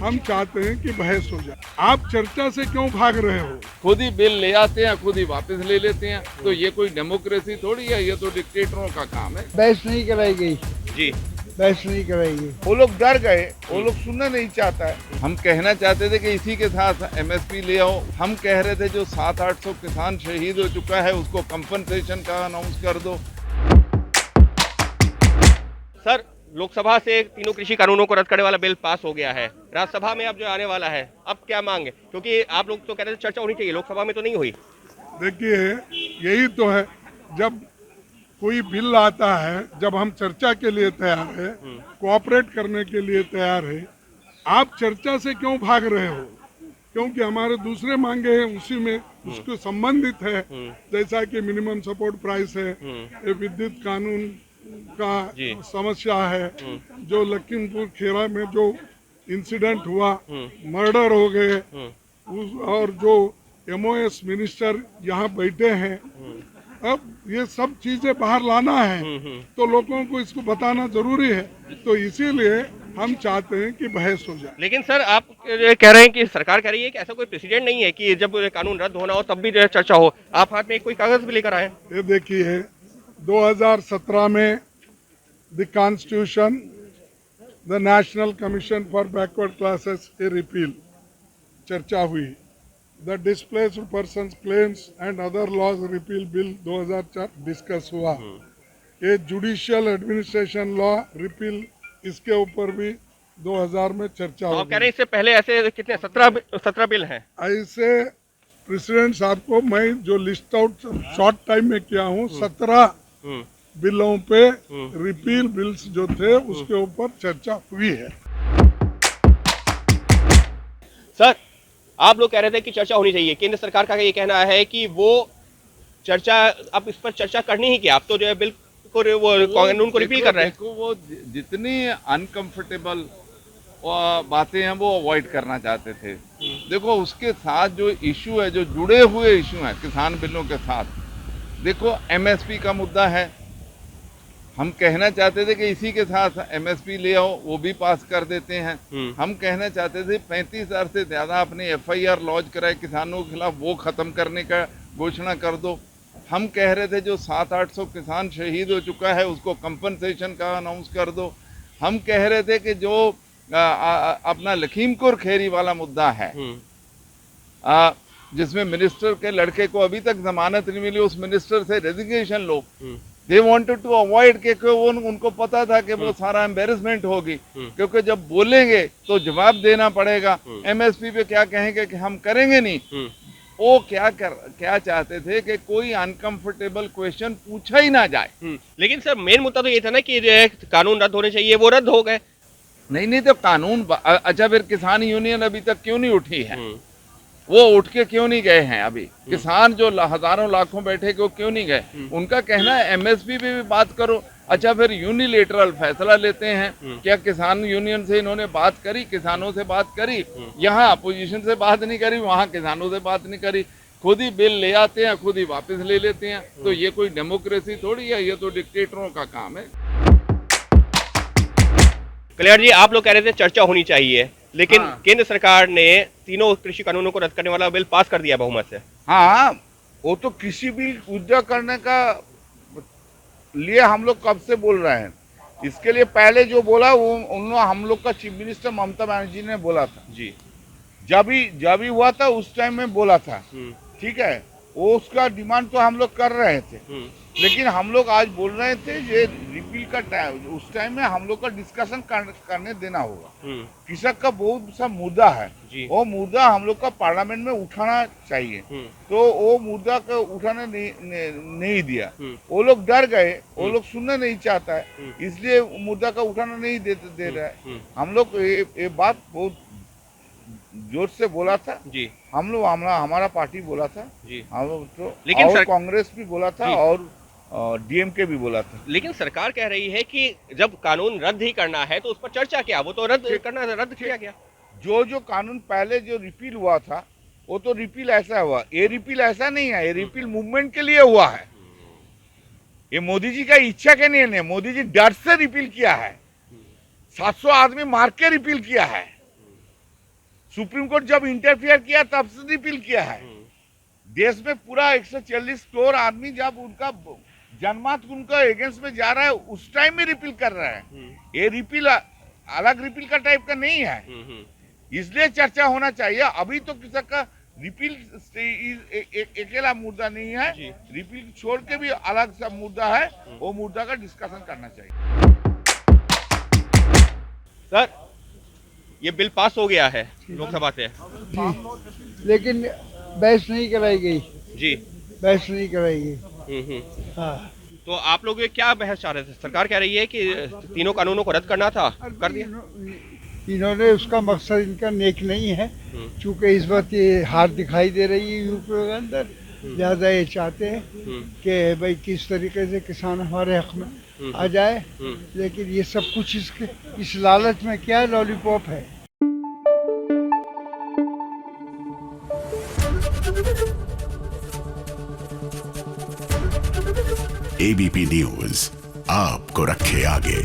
हम चाहते हैं कि बहस हो जाए। आप चर्चा से क्यों भाग रहे हो? खुद ही बिल ले आते हैं, खुद ही वापस ले लेते हैं। तो ये कोई डेमोक्रेसी थोड़ी है, ये तो डिक्टेटरों का काम है। बहस नहीं कराएगी जी, बहस नहीं कराएगी। वो लोग डर गए, वो लोग सुनना नहीं चाहता है। हम कहना चाहते थे कि इसी के साथ एमएसपी ले आओ। हम कह रहे थे जो 700-800 किसान शहीद हो चुका है उसको कंपनसेशन का अनाउंस कर दो। सर लोकसभा से तीनों कृषि कानूनों को रद्द करने वाला बिल पास हो गया है, राज्यसभा में अब जो आने वाला है, अब क्या मांग है? क्योंकि आप लोग तो कह रहे थे चर्चा होनी चाहिए, लोकसभा में तो नहीं हुई। देखिए, यही तो है, जब कोई बिल आता है, जब हम चर्चा के लिए तैयार है, कोऑपरेट करने के लिए तैयार है, आप चर्चा से क्यों भाग रहे हो? क्योंकि हमारे दूसरे मांगे हैं, उसी में उसको संबंधित है, जैसा कि मिनिमम सपोर्ट प्राइस है, ये विद्युत कानून का समस्या है, जो लखीमपुर खेड़ा में जो इंसिडेंट हुआ, मर्डर हो गए, और जो एमओएस मिनिस्टर यहाँ बैठे हैं, अब ये सब चीजें बाहर लाना है, तो लोगों को इसको बताना जरूरी है। तो इसीलिए हम चाहते हैं कि बहस हो जाए। लेकिन सर आप कह रहे हैं कि सरकार कह रही है कि ऐसा कोई प्रेसिडेंट नहीं है कि जब कानून रद्द होना हो तब भी चर्चा हो। आप हाथ में कोई कागज भी लेकर आए? ये देखिए, 2017 में the constitution, the national commission for backward classes a repeal चर्चा हुई, the displaced persons claims and other laws repeal bill 2004 discuss हुआ। ये जुडिशियल एडमिनिस्ट्रेशन लॉ रिपील, इसके ऊपर भी 2000 में चर्चा तो हुई। आप कह रहे हैं इससे पहले ऐसे कितने 17 बिल हैं? ऐसे प्रेसिडेंट साहब को मैं जो लिस्ट आउट शॉर्ट टाइम में किया हूँ, 17 बिलों पे रिपील बिल्स जो थे उसके ऊपर चर्चा हुई है। सर आप लोग कह रहे थे कि चर्चा होनी चाहिए, केंद्र सरकार का ये कहना है कि वो चर्चा, आप इस पर चर्चा करनी ही क्या? आप तो जो है बिल को वो कानून को रिपील कर रहे हैं। देखो, वो जितनी अनकंफर्टेबल बातें हैं वो अवॉइड करना चाहते थे। देखो, उसके साथ जो इशू है, जो जुड़े हुए इशू हैं किसान बिलों के साथ, देखो एमएसपी का मुद्दा है। हम कहना चाहते थे कि इसी के साथ एमएसपी ले आओ, वो भी पास कर देते हैं। हम कहना चाहते थे 35,000 से ज्यादा अपने एफआईआर लॉन्च कराए किसानों के खिलाफ, वो खत्म करने का घोषणा कर दो। हम कह रहे थे जो 700-800 किसान शहीद हो चुका है उसको कंपनसेशन का अनाउंस कर दो। हम कह रहे थे कि जो अपना लखीमपुर खेरी वाला मुद्दा है, जिसमें मिनिस्टर के लड़के को अभी तक जमानत नहीं मिली, उस मिनिस्टर से रेजिग्नेशन लो। दे वांटेड टू अवॉइड, क्योंकि उनको पता था कि वो सारा एम्बेरसमेंट होगी, क्योंकि जब बोलेंगे तो जवाब देना पड़ेगा। एमएसपी पे क्या कहेंगे कि हम करेंगे नहीं। वो क्या चाहते थे कि कोई अनकंफर्टेबल क्वेश्चन पूछा ही ना जाए। लेकिन सर मेन मुद्दा तो ये था ना कि जो है कानून रद्द होने चाहिए, वो रद्द हो गए। नहीं तो कानून, अच्छा फिर किसान यूनियन अभी तक क्यों नहीं उठी है? वो उठ के क्यों नहीं गए हैं? अभी किसान जो हजारों लाखों बैठे वो क्यों नहीं गए? उनका कहना है एमएसपी पे भी बात करो। अच्छा, फिर यूनिलेटरल फैसला लेते हैं। क्या किसान यूनियन से इन्होंने बात करी, किसानों से बात करी? यहाँ अपोजिशन से बात नहीं करी, वहाँ किसानों से बात नहीं करी। खुद ही बिल ले आते हैं, खुद ही वापस ले लेते हैं। तो ये कोई डेमोक्रेसी थोड़ी है, ये तो डिक्टेटरों का काम है। कल्याण जी, आप लोग कह रहे थे चर्चा होनी चाहिए, लेकिन केंद्र सरकार ने तीनों कृषि कानूनों को रद्द करने वाला बिल पास कर दिया बहुमत से। हाँ, वो तो कृषि बिल विड्रॉ करने का लिए हम लोग कब से बोल रहे हैं। इसके लिए पहले जो बोला वो हम लोग का चीफ मिनिस्टर ममता बनर्जी ने बोला था जी। जब ही हुआ था उस टाइम में बोला था, ठीक है। वो उसका डिमांड तो हम लोग कर रहे थे, लेकिन हम लोग आज बोल रहे थे ये रिपील का टाइम, उस टाइम में हम लोग का डिस्कशन करने देना होगा। कृषक का बहुत सा मुद्दा है, वो मुद्दा हम लोग का पार्लियामेंट में उठाना चाहिए। तो वो मुद्दा को उठाने नहीं दिया। वो लोग डर गए, वो लोग सुनना नहीं चाहता है, इसलिए मुद्दा का उठाना नहीं दे रहा है। हम लोग ये बात बहुत जोर से बोला था जी। हम लोग हमारा पार्टी बोला था जी। हम लोग तो, लेकिन कांग्रेस भी बोला था और डीएमके भी बोला था। लेकिन सरकार कह रही है कि जब कानून रद्द ही करना है तो उस पर चर्चा क्या, वो तो रद्द किया गया। जो कानून पहले जो रिपील हुआ था वो तो रिपील ऐसा हुआ, ये रिपील ऐसा नहीं है। ये रिपील मूवमेंट के लिए हुआ है। ये मोदी जी का इच्छा के नहीं है, मोदी जी डर से रिपील किया है। 700 आदमी मार के रिपील किया है। सुप्रीम कोर्ट जब इंटरफियर किया तब से रिपील किया है। देश में पूरा 140 करोड़ आदमी जब उनका जनमत उनका अगेंस्ट में जा रहा है उस टाइम में रिपील कर रहा है। ये रिपील अलग रिपील का टाइप का नहीं है, इसलिए चर्चा होना चाहिए। अभी तो किसी का रिपील अकेला मुद्दा नहीं है, रिपील छोड़ के भी अलग सा मुद्दा है, वो मुद्दा का डिस्कशन करना चाहिए। सर ये बिल पास हो गया है लोकसभा से जी, लेकिन बहस नहीं कराई गई। जी। बहस नहीं कराई गई। हाँ, तो आप लोग ये क्या बहस चाह रहे थे? सरकार कह रही है कि तीनों कानूनों को रद्द करना था, कर दिया। इन्होंने उसका मकसद इनका नेक नहीं है, चूंकि इस वक्त ये हार दिखाई दे रही है यूपी के अंदर, ज्यादा ये चाहते हैं कि भाई किस तरीके से किसान हमारे हक में आ जाए, लेकिन ये सब कुछ इस लालच में क्या है, लॉलीपॉप है। एबीपी न्यूज आपको रखे आगे।